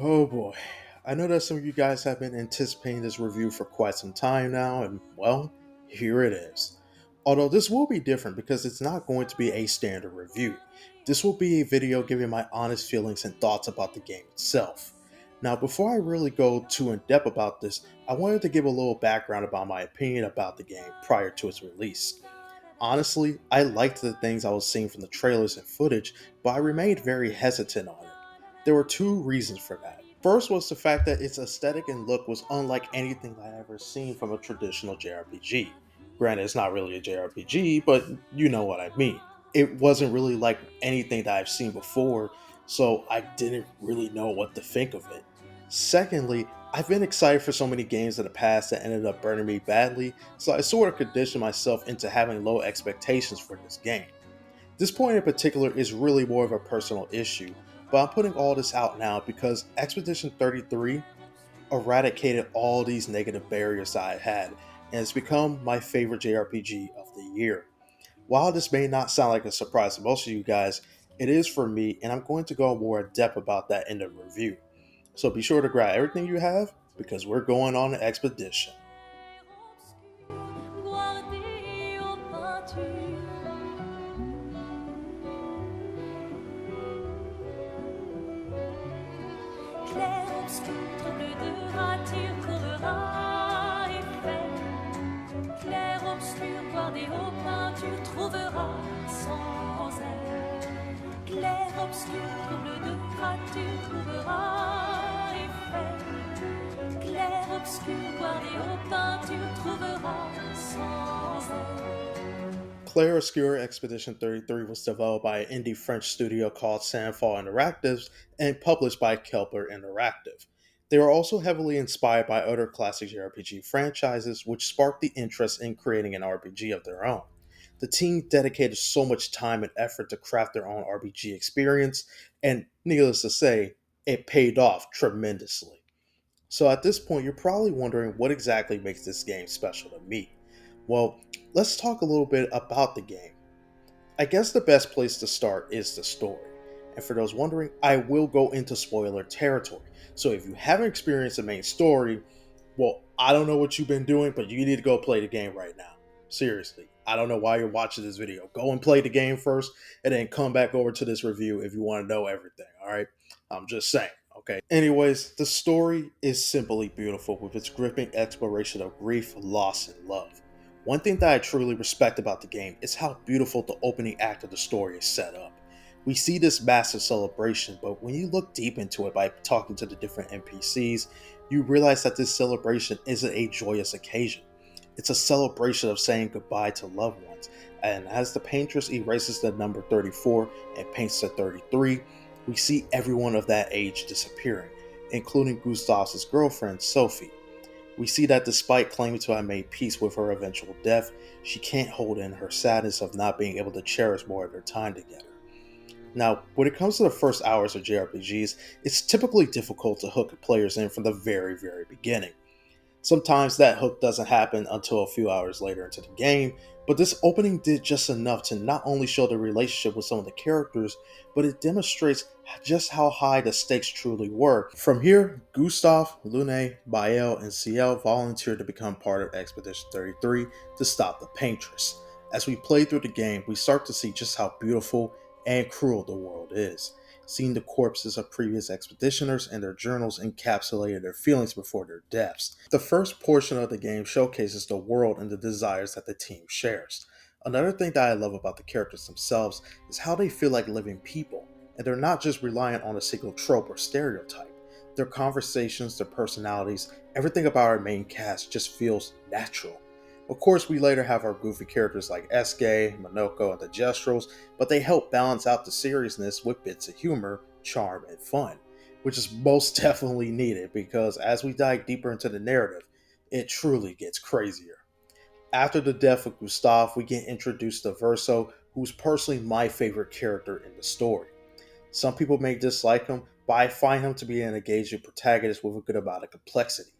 Oh boy. I know that some of you guys have been anticipating this review for quite some time now, and well, here it is. Although this will be different because it's not going to be a standard review. This will be a video giving my honest feelings and thoughts about the game itself. Now, before I really go too in depth about this, I wanted to give a little background about my opinion about the game prior to its release. Honestly, I liked the things I was seeing from the trailers and footage, but I remained very hesitant on it. There were two reasons for that. First was the fact that its aesthetic and look was unlike anything I'd ever seen from a traditional JRPG. Granted, it's not really a JRPG, but you know what I mean. It wasn't really like anything that I've seen before, so I didn't really know what to think of it. Secondly, I've been excited for so many games in the past that ended up burning me badly, so I sort of conditioned myself into having low expectations for this game. This point in particular is really more of a personal issue, but I'm putting all this out now because Expedition 33 eradicated all these negative barriers I had, and it's become my favorite JRPG of the year. While this may not sound like a surprise to most of you guys, it is for me, and I'm going to go more in depth about that in the review. So be sure to grab everything you have because we're going on an expedition. Guardé aux peintures. Clair obscur, trouble de rature, courera effet. Clair obscur, guardé aux peintures, trouvera sans aide. Clair obscur, trouble de rature, trouvera effet. Clair obscur, guardé aux peintures, trouvera sans aide. Clair Obscur Expedition 33 was developed by an indie French studio called Sandfall Interactives and published by Kelper Interactive. They were also heavily inspired by other classic JRPG franchises, which sparked the interest in creating an RPG of their own. The team dedicated so much time and effort to craft their own RPG experience, and needless to say, it paid off tremendously. So at this point, you're probably wondering what exactly makes this game special to me. Well, let's talk a little bit about the game. I guess the best place to start is the story. And for those wondering, I will go into spoiler territory. So if you haven't experienced the main story, well, I don't know what you've been doing, but you need to go play the game right now. Seriously. I don't know why you're watching this video. Go and play the game first and then come back over to this review if you want to know everything, all right? I'm just saying, okay? Anyways, the story is simply beautiful with its gripping exploration of grief, loss, and love. One thing that I truly respect about the game is how beautiful the opening act of the story is set up. We see this massive celebration, but when you look deep into it by talking to the different NPCs, you realize that this celebration isn't a joyous occasion. It's a celebration of saying goodbye to loved ones. And as the paintress erases the number 34 and paints the 33, we see everyone of that age disappearing, including Gustav's girlfriend, Sophie. We see that despite claiming to have made peace with her eventual death, she can't hold in her sadness of not being able to cherish more of their time together. Now, when it comes to the first hours of JRPGs, it's typically difficult to hook players in from the very beginning. Sometimes that hook doesn't happen until a few hours later into the game, but this opening did just enough to not only show the relationship with some of the characters, but it demonstrates just how high the stakes truly were. From here, Gustav, Lune, Bael, and Ciel volunteered to become part of Expedition 33 to stop the Paintress. As we play through the game, we start to see just how beautiful and cruel the world is. Seeing the corpses of previous expeditioners and their journals encapsulated their feelings before their deaths. The first portion of the game showcases the world and the desires that the team shares. Another thing that I love about the characters themselves is how they feel like living people, and they're not just reliant on a single trope or stereotype. Their conversations, their personalities, everything about our main cast just feels natural. Of course, we later have our goofy characters like Eske, Monoko, and the Gestrels, but they help balance out the seriousness with bits of humor, charm, and fun, which is most definitely needed because as we dive deeper into the narrative, it truly gets crazier. After the death of Gustav, we get introduced to Verso, who's personally my favorite character in the story. Some people may dislike him, but I find him to be an engaging protagonist with a good amount of complexity.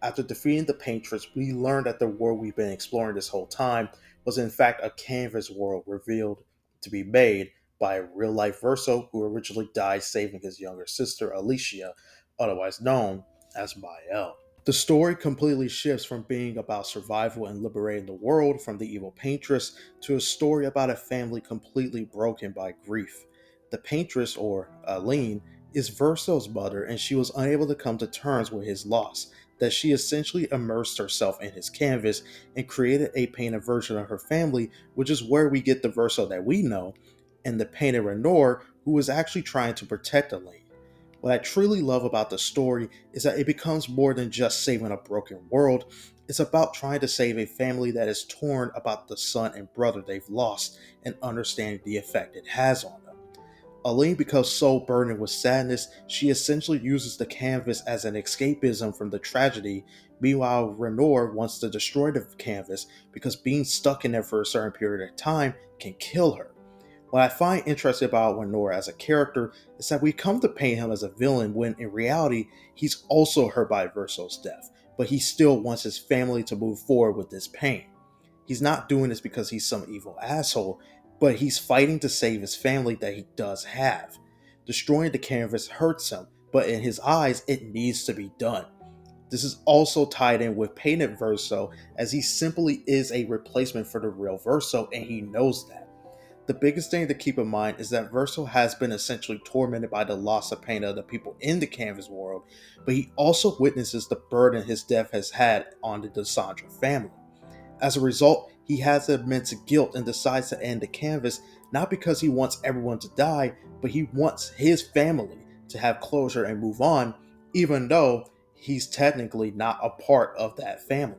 After defeating the Paintress, we learned that the world we've been exploring this whole time was in fact a canvas world revealed to be made by a real life Verso who originally died saving his younger sister Alicia otherwise known as Mael. The story completely shifts from being about survival and liberating the world from the evil paintress to a story about a family completely broken by grief. The paintress, or Aline, is Verso's mother, and she was unable to come to terms with his loss, that she essentially immersed herself in his canvas and created a painted version of her family, which is where we get the Verso that we know, and the painted Renoir, who was actually trying to protect Aline. What I truly love about the story is that it becomes more than just saving a broken world. It's about trying to save a family that is torn about the son and brother they've lost and understanding the effect it has on them. Aline becomes so burdened with sadness, she essentially uses the canvas as an escapism from the tragedy. Meanwhile, Renoir wants to destroy the canvas because being stuck in there for a certain period of time can kill her. What I find interesting about Renoir as a character is that we come to paint him as a villain when in reality he's also hurt by Verso's death, but he still wants his family to move forward with this pain. He's not doing this because he's some evil asshole, but he's fighting to save his family that he does have. Destroying the canvas hurts him, but in his eyes it needs to be done. This is also tied in with Painted Verso, as he simply is a replacement for the real Verso, and he knows that. The biggest thing to keep in mind is that Verso has been essentially tormented by the loss of pain of the people in the canvas world, but he also witnesses the burden his death has had on the Desandra family. As a result, he has immense guilt and decides to end the canvas, not because he wants everyone to die, but he wants his family to have closure and move on, even though he's technically not a part of that family.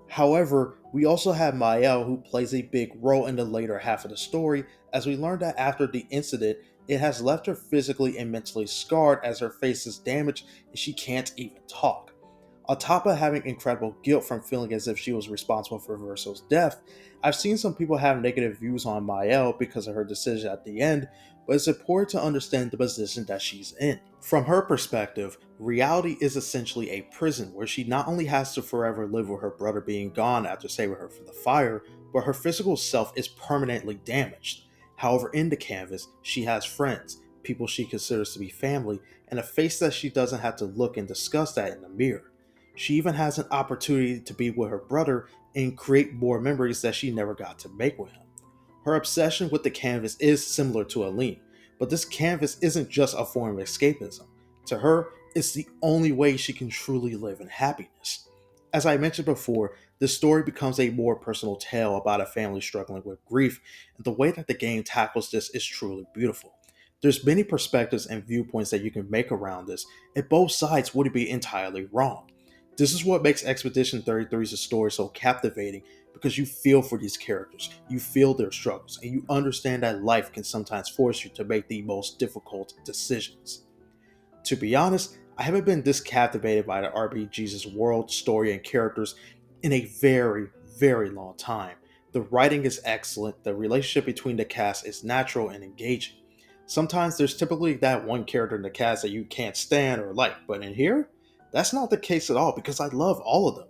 However, we also have Mael, who plays a big role in the later half of the story, as we learn that after the incident, it has left her physically and mentally scarred as her face is damaged and she can't even talk. On top of having incredible guilt from feeling as if she was responsible for Verso's death, I've seen some people have negative views on Mael because of her decision at the end, but it's important to understand the position that she's in. From her perspective, reality is essentially a prison where she not only has to forever live with her brother being gone after saving her from the fire, but her physical self is permanently damaged. However, in the canvas, she has friends, people she considers to be family, and a face that she doesn't have to look and discuss that in the mirror. She even has an opportunity to be with her brother and create more memories that she never got to make with him. Her obsession with the canvas is similar to Aline, but this canvas isn't just a form of escapism. To her, it's the only way she can truly live in happiness. As I mentioned before, this story becomes a more personal tale about a family struggling with grief, and the way that the game tackles this is truly beautiful. There's many perspectives and viewpoints that you can make around this, and both sides wouldn't be entirely wrong. This is what makes Expedition 33's story so captivating, because you feel for these characters, you feel their struggles, and you understand that life can sometimes force you to make the most difficult decisions. To be honest, I haven't been this captivated by the RPG's world, story, and characters in a very, very long time. The writing is excellent, the relationship between the cast is natural and engaging. Sometimes there's typically that one character in the cast that you can't stand or like, but in here, that's not the case at all because I love all of them.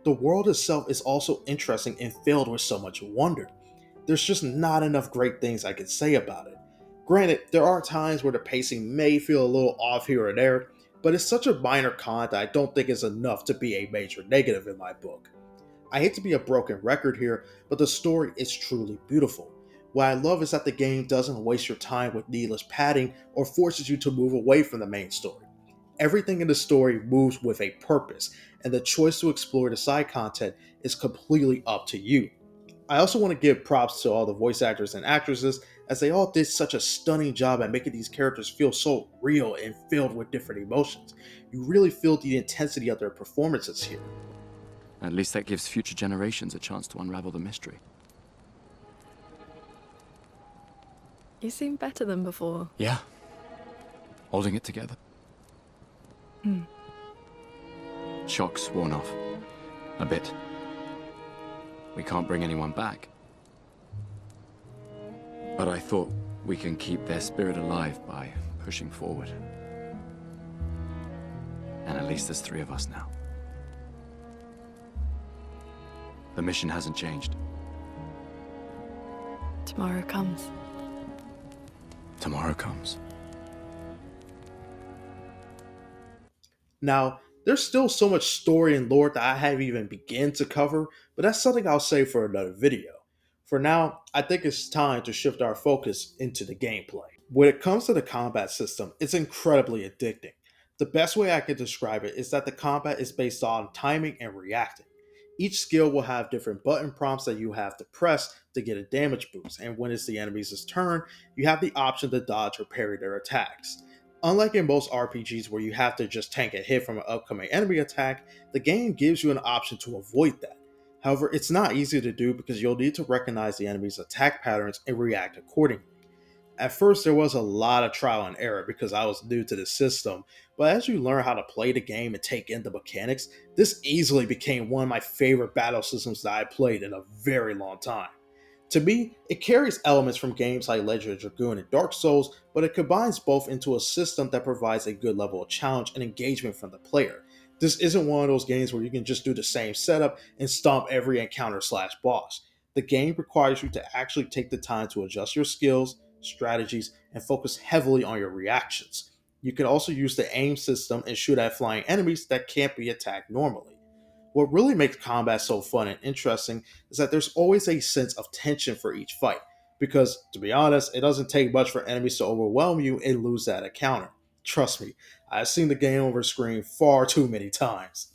The world itself is also interesting and filled with so much wonder. There's just not enough great things I could say about it. Granted, there are times where the pacing may feel a little off here or there, but it's such a minor con that I don't think is enough to be a major negative in my book. I hate to be a broken record here, but the story is truly beautiful. What I love is that the game doesn't waste your time with needless padding or forces you to move away from the main story. Everything in the story moves with a purpose, and the choice to explore the side content is completely up to you. I also want to give props to all the voice actors and actresses, as they all did such a stunning job at making these characters feel so real and filled with different emotions. You really feel the intensity of their performances here. At least that gives future generations a chance to unravel the mystery. You seem better than before. Yeah. Holding it together. Shock's worn off. A bit. We can't bring anyone back. But I thought we can keep their spirit alive by pushing forward. And at least there's 3 of us now. The mission hasn't changed. Tomorrow comes. Tomorrow comes. Now, there's still so much story and lore that I haven't even begun to cover, but that's something I'll save for another video. For now, I think it's time to shift our focus into the gameplay. When it comes to the combat system, it's incredibly addicting. The best way I could describe it is that the combat is based on timing and reacting. Each skill will have different button prompts that you have to press to get a damage boost, and when it's the enemy's turn, you have the option to dodge or parry their attacks. Unlike in most RPGs where you have to just tank a hit from an upcoming enemy attack, the game gives you an option to avoid that. However, it's not easy to do because you'll need to recognize the enemy's attack patterns and react accordingly. At first, there was a lot of trial and error because I was new to the system, but as you learn how to play the game and take in the mechanics, this easily became one of my favorite battle systems that I played in a very long time. To me, it carries elements from games like Legend of Dragoon and Dark Souls, but it combines both into a system that provides a good level of challenge and engagement from the player. This isn't one of those games where you can just do the same setup and stomp every encounter slash boss. The game requires you to actually take the time to adjust your skills, strategies, and focus heavily on your reactions. You can also use the aim system and shoot at flying enemies that can't be attacked normally. What really makes combat so fun and interesting is that there's always a sense of tension for each fight, because, to be honest, it doesn't take much for enemies to overwhelm you and lose that encounter. Trust me, I've seen the game over screen far too many times.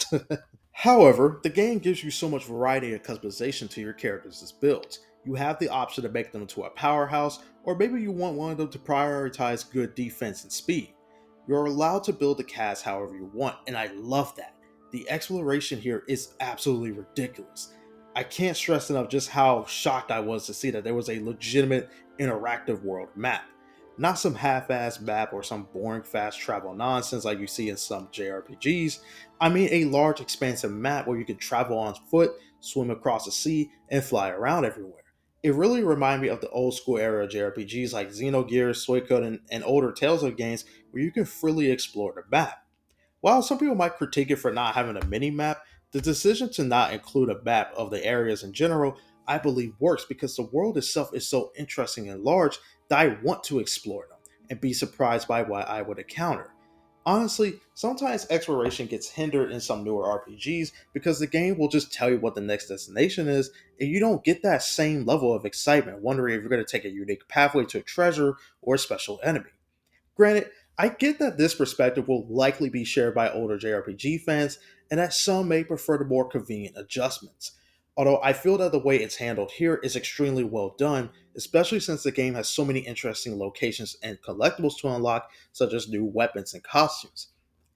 However, the game gives you so much variety and customization to your characters' builds. You have the option to make them into a powerhouse, or maybe you want one of them to prioritize good defense and speed. You're allowed to build the cast however you want, and I love that. The exploration here is absolutely ridiculous. I can't stress enough just how shocked I was to see that there was a legitimate interactive world map. Not some half assed map or some boring fast travel nonsense like you see in some JRPGs. I mean a large expansive map where you can travel on foot, swim across the sea, and fly around everywhere. It really reminded me of the old school era of JRPGs like Xenogears, Suikoden, and older Tales of games where you can freely explore the map. While some people might critique it for not having a mini map, the decision to not include a map of the areas in general, I believe works because the world itself is so interesting and large that I want to explore them and be surprised by what I would encounter. Honestly, sometimes exploration gets hindered in some newer RPGs because the game will just tell you what the next destination is, and you don't get that same level of excitement wondering if you're going to take a unique pathway to a treasure or a special enemy. Granted, I get that this perspective will likely be shared by older JRPG fans, and that some may prefer the more convenient adjustments. Although I feel that the way it's handled here is extremely well done, especially since the game has so many interesting locations and collectibles to unlock, such as new weapons and costumes.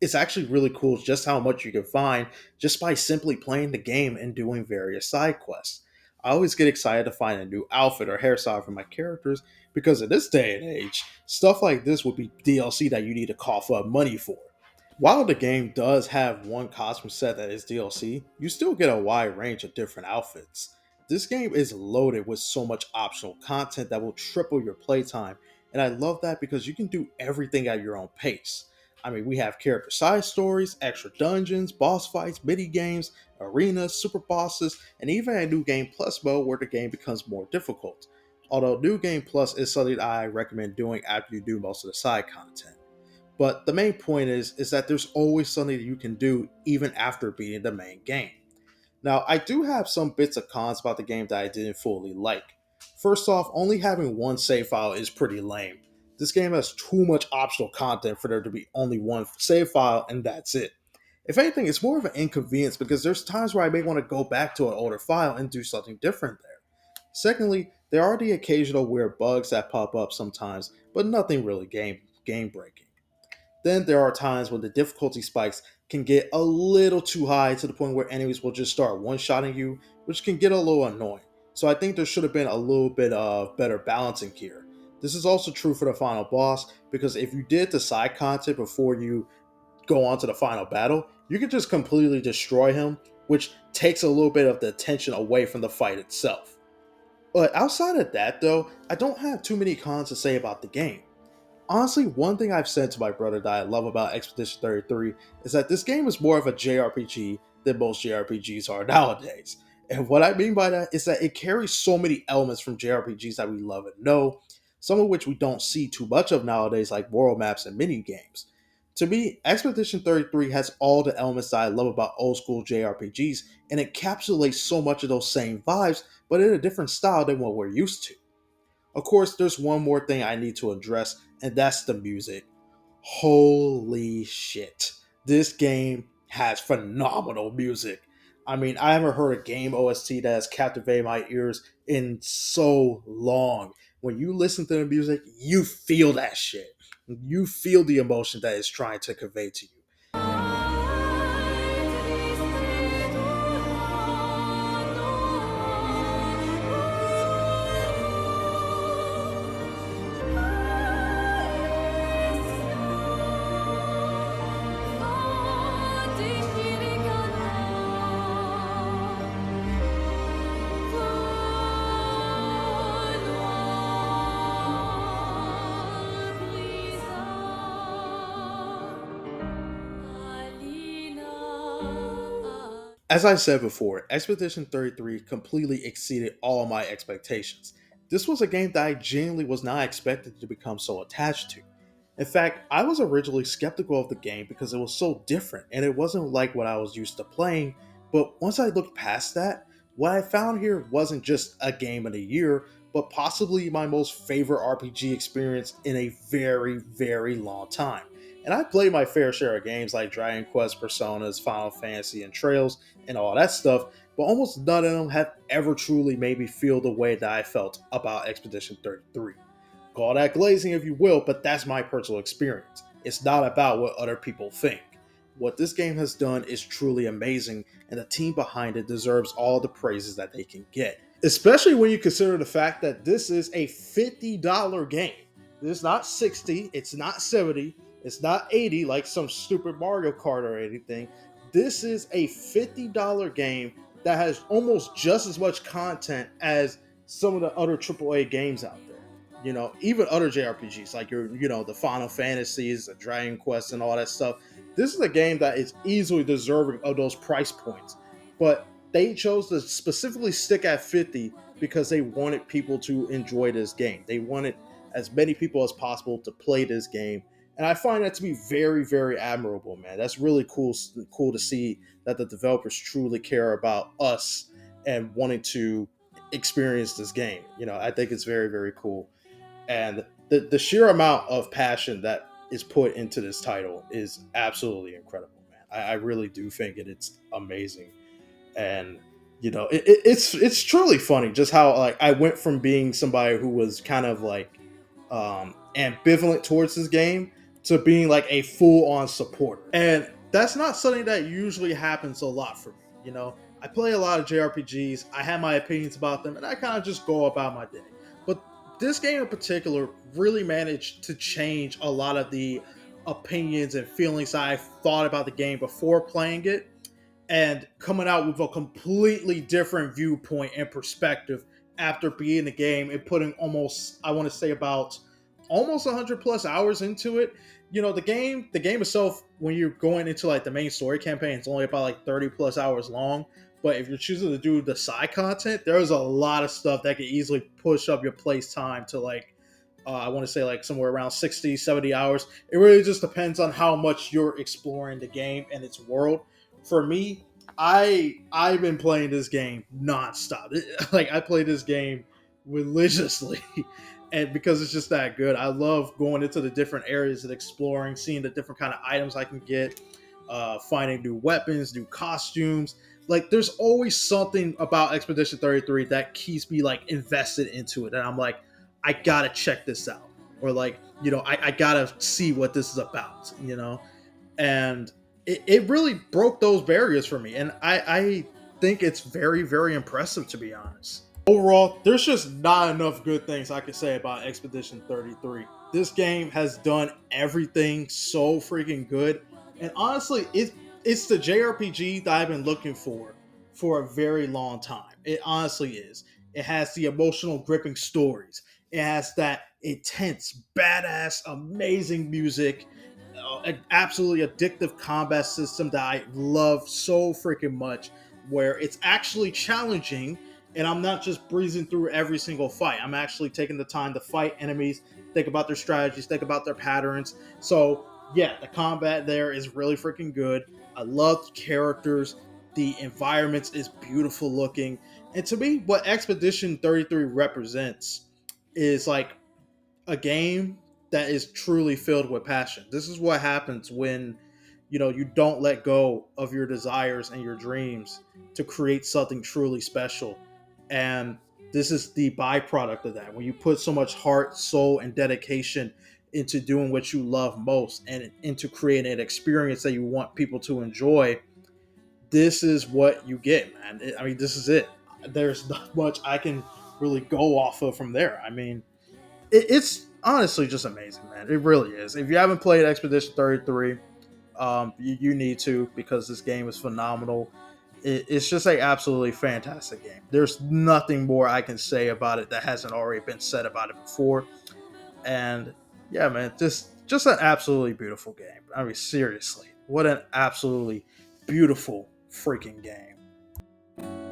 It's actually really cool just how much you can find just by simply playing the game and doing various side quests. I always get excited to find a new outfit or hairstyle for my characters because in this day and age, stuff like this would be DLC that you need to cough up money for. While the game does have one costume set that is DLC, you still get a wide range of different outfits. This game is loaded with so much optional content that will triple your playtime, and I love that because you can do everything at your own pace. I mean, we have character side stories, extra dungeons, boss fights, mini games, arenas, super bosses, and even a new game plus mode where the game becomes more difficult. Although New Game Plus is something I recommend doing after you do most of the side content. But the main point is that there's always something that you can do even after beating the main game. Now, I do have some bits of cons about the game that I didn't fully like. First off, only having one save file is pretty lame. This game has too much optional content for there to be only one save file and that's it. If anything, it's more of an inconvenience because there's times where I may want to go back to an older file and do something different there. Secondly, there are the occasional weird bugs that pop up sometimes, but nothing really game breaking. Then there are times when the difficulty spikes can get a little too high to the point where enemies will just start one-shotting you, which can get a little annoying. So I think there should have been a little bit of better balancing here. This is also true for the final boss because if you did the side content before you go on to the final battle, you can just completely destroy him, which takes a little bit of the attention away from the fight itself. But outside of that though, I don't have too many cons to say about the game. Honestly, one thing I've said to my brother that I love about Expedition 33 is that this game is more of a JRPG than most JRPGs are nowadays. And what I mean by that is that it carries so many elements from JRPGs that we love and know, some of which we don't see too much of nowadays, like world maps and mini games. To me, Expedition 33 has all the elements that I love about old school JRPGs and encapsulates so much of those same vibes, but in a different style than what we're used to. Of course, there's one more thing I need to address, and that's the music. Holy shit. This game has phenomenal music. I mean, I haven't heard a game OST that has captivated my ears in so long. When you listen to the music, you feel that shit. You feel the emotion that it's trying to convey to you. As I said before, Expedition 33 completely exceeded all of my expectations. This was a game that I genuinely was not expected to become so attached to. In fact, I was originally skeptical of the game because it was so different and it wasn't like what I was used to playing, but once I looked past that, what I found here wasn't just a game in a year, but possibly my most favorite RPG experience in a very, very long time. And I played my fair share of games like Dragon Quest, Personas, Final Fantasy, and Trails, and all that stuff, but almost none of them have ever truly made me feel the way that I felt about Expedition 33. Call that glazing if you will, but that's my personal experience. It's not about what other people think. What this game has done is truly amazing, and the team behind it deserves all the praises that they can get. Especially when you consider the fact that this is a $50 game. It's not 60, it's not 70, it's not 80 like some stupid Mario Kart or anything. This is a $50 game that has almost just as much content as some of the other AAA games out there. Even other JRPGs like the Final Fantasies, the Dragon Quest, and all that stuff. This is a game that is easily deserving of those price points, but they chose to specifically stick at 50 because they wanted people to enjoy this game. They wanted as many people as possible to play this game, and I find that to be very, very admirable, man. That's really cool to see that the developers truly care about us and wanting to experience this game. I think it's very, very cool. And the sheer amount of passion that is put into this title is absolutely incredible, man. I really do think it's amazing. And it's truly funny just how like I went from being somebody who was kind of like ambivalent towards this game to being like a full-on supporter. And that's not something that usually happens a lot for me. I play a lot of JRPGs, I have my opinions about them, and I kind of just go about my day. But this game in particular really managed to change a lot of the opinions and feelings I thought about the game before playing it, and coming out with a completely different viewpoint and perspective after being the game and putting almost, I want to say, about almost 100 plus hours into it. The game itself, when you're going into like the main story campaign, it's only about like 30 plus hours long. But if you're choosing to do the side content, there's a lot of stuff that can easily push up your place time to like I want to say like somewhere around 60, 70 hours. It really just depends on how much you're exploring the game and its world. For me, I've been playing this game nonstop. Like I play this game religiously, and because it's just that good. I love going into the different areas and exploring, seeing the different kind of items I can get, finding new weapons, new costumes. Like there's always something about Expedition 33 that keeps me like invested into it, and I'm like, I gotta check this out, or like I gotta see what this is about, and it really broke those barriers for me, and I think it's very, very impressive, to be honest. Overall, there's just not enough good things I could say about Expedition 33. This game has done everything so freaking good, and honestly, it's the JRPG that I've been looking for a very long time. It honestly is. It has the emotional, gripping stories. It has that intense, badass, amazing music, an absolutely addictive combat system that I love so freaking much, where it's actually challenging, and I'm not just breezing through every single fight. I'm actually taking the time to fight enemies, think about their strategies, think about their patterns. So Yeah, the combat there is really freaking good. I love the characters. The environments is beautiful looking. And to me, what Expedition 33 represents is like a game that is truly filled with passion. This is what happens when you don't let go of your desires and your dreams to create something truly special. And this is the byproduct of that. When you put so much heart, soul, and dedication into doing what you love most and into creating an experience that you want people to enjoy, this is what you get, man. I mean, this is it. There's not much I can really go off of from there. I mean, it's honestly just amazing, man. It really is. If you haven't played Expedition 33, you need to, because this game is phenomenal. It's just a absolutely fantastic game. There's nothing more I can say about it that hasn't already been said about it before. And yeah, man, just an absolutely beautiful game. I mean, seriously, what an absolutely beautiful freaking game.